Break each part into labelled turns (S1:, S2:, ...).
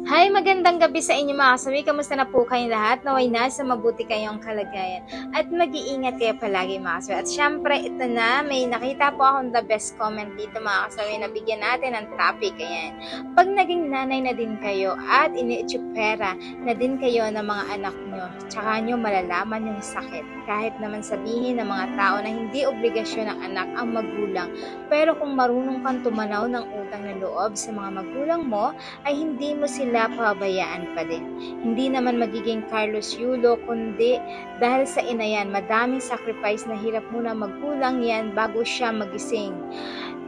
S1: Hi, magandang gabi sa inyo mga kasawi. Kamusta na po kayong lahat? Naway nasa mabuti kayong kalagayan. At mag-iingat kayo palagi mga kasawi. At syempre, ito na, may nakita po akong the best comment dito mga kasawi na bigyan natin ng topic. Ayan. Pag naging nanay na din kayo at iniitsupera na din kayo ng mga anak nyo, tsaka nyo malalaman yung sakit. Kahit naman sabihin ng mga tao na hindi obligasyon ng anak ang magulang. Pero kung marunong kang tumanaw ng utang na loob sa mga magulang mo, ay hindi mo sila pabayaan pa din. Hindi naman magiging Carlos Yulo, kundi dahil sa ina yan, madaming sacrifice na hirap muna magkulang yan bago siya magising.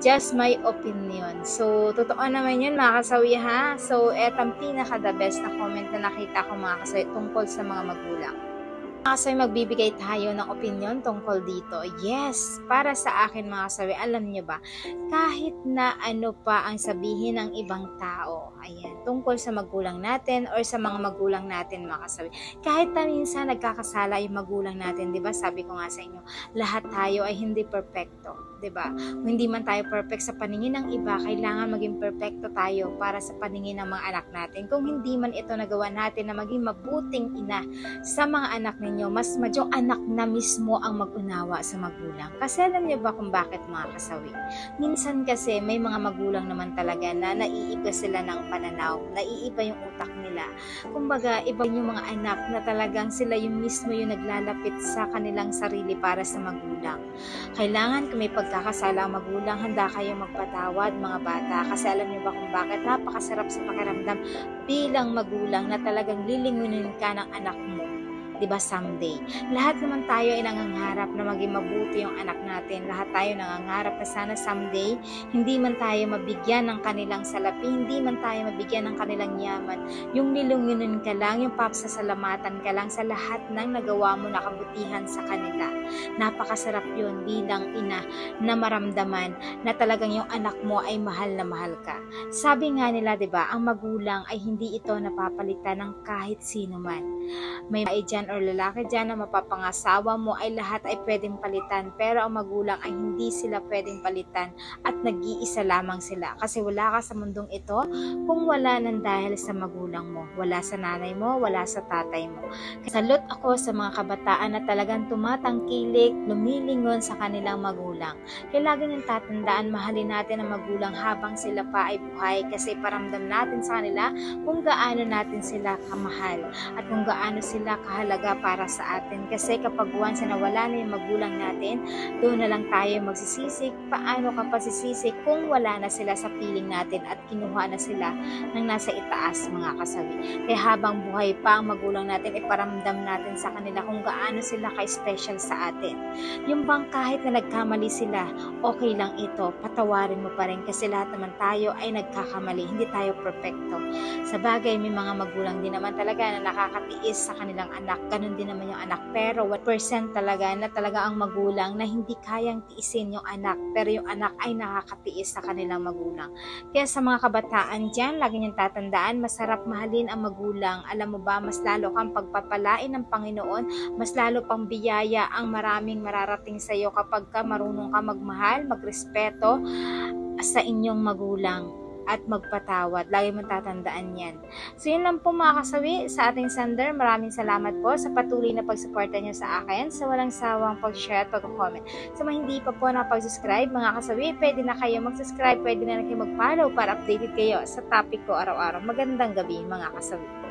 S1: Just my opinion. So, totoo naman yun mga kasawi ha. So, etong pinaka-the best na comment na nakita ko mga kasawi tungkol sa mga magulang. Kasawi, magbibigay tayo ng opinion tungkol dito. Yes, para sa akin mga kasawi, alam nyo ba, kahit na ano pa ang sabihin ng ibang tao, ayan, tungkol sa magulang natin or sa mga magulang natin mga kasawi, kahit na minsan nagkakasala yung magulang natin, di ba? Sabi ko nga sa inyo, lahat tayo ay hindi perfecto, di ba? Kung hindi man tayo perfect sa paningin ng iba, kailangan maging perfecto tayo para sa paningin ng mga anak natin. Kung hindi man ito nagawa natin na maging mabuting ina sa mga anak ninyo, mas madyong anak na mismo ang mag-unawa sa magulang. Kasi alam niyo ba kung bakit mga kasawi? Minsan kasi may mga magulang naman talaga na naiiba sila ng pananaw, naiiba yung utak nila. Kumbaga, iba yung mga anak na talagang sila yung mismo yung naglalapit sa kanilang sarili para sa magulang. Kailangan kung may pagkakasala ang magulang, handa kayo magpatawad mga bata. Kasi alam niyo ba kung bakit? Napakasarap sa pakiramdam bilang magulang na talagang lilingunin ka ng anak mo. Diba someday? Lahat naman tayo ay nangangarap na maging mabuti yung anak natin. Lahat tayo nangangarap na sana someday, hindi man tayo mabigyan ng kanilang salapi, hindi man tayo mabigyan ng kanilang yaman. Yung nilungunin ka lang, yung papasasalamatan ka lang sa lahat ng nagawa mo na kabutihan sa kanila. Napakasarap yun bilang ina na maramdaman na talagang yung anak mo ay mahal na mahal ka. Sabi nga nila, diba, ang magulang ay hindi ito napapalitan ng kahit sino man. May babae dyan or lalaki dyan na mapapangasawa mo ay lahat ay pwedeng palitan, pero ang magulang ay hindi sila pwedeng palitan at nag-iisa lamang sila kasi wala ka sa mundong ito kung wala nang dahil sa magulang mo, wala sa nanay mo, wala sa tatay mo. Salute ako sa mga kabataan na talagang tumatangkilik, lumilingon sa kanilang magulang. Kaya lagi nang tatandaan, mahalin natin ang magulang habang sila pa ay buhay kasi paramdam natin sa kanila kung gaano natin sila kamahal at kung gaano sila kahalaga para sa atin. Kasi kapag once na nawala na yung magulang natin, doon na lang tayo magsisisi. Paano ka pasisisi kung wala na sila sa piling natin at kinuha na sila ng nasa itaas mga kasawi. Kaya habang buhay pa ang magulang natin, iparamdam natin sa kanila kung gaano sila ka-special sa atin. Yung bang kahit na nagkamali sila, okay lang ito, patawarin mo pa rin kasi lahat naman tayo ay nagkakamali, hindi tayo perfecto. Sa bagay, may mga magulang din naman talaga na nakakatiis sa kanilang anak, ganun din naman yung anak, pero 1% talaga na talaga ang magulang na hindi kayang tiisin yung anak, pero yung anak ay nakakatiis sa kanilang magulang. Kaya sa mga kabataan dyan, lagi niyong tatandaan, masarap mahalin ang magulang. Alam mo ba, mas lalo kang pagpapalain ng Panginoon, mas lalo pang biyaya ang maraming mararating sa iyo kapag ka marunong ka magmahal, magrespeto sa inyong magulang at magpatawad. Lagi mong tatandaan yan. So yun lang po mga kasawi sa ating sender. Maraming salamat po sa patuloy na pagsuporta nyo sa akin, sa walang sawang pag-share at pag-comment. Sa mga hindi pa po nakapag-subscribe mga kasawi, pwede na kayo mag-subscribe, pwede na kayo mag-follow para updated kayo sa topic ko araw-araw. Magandang gabi mga kasawi.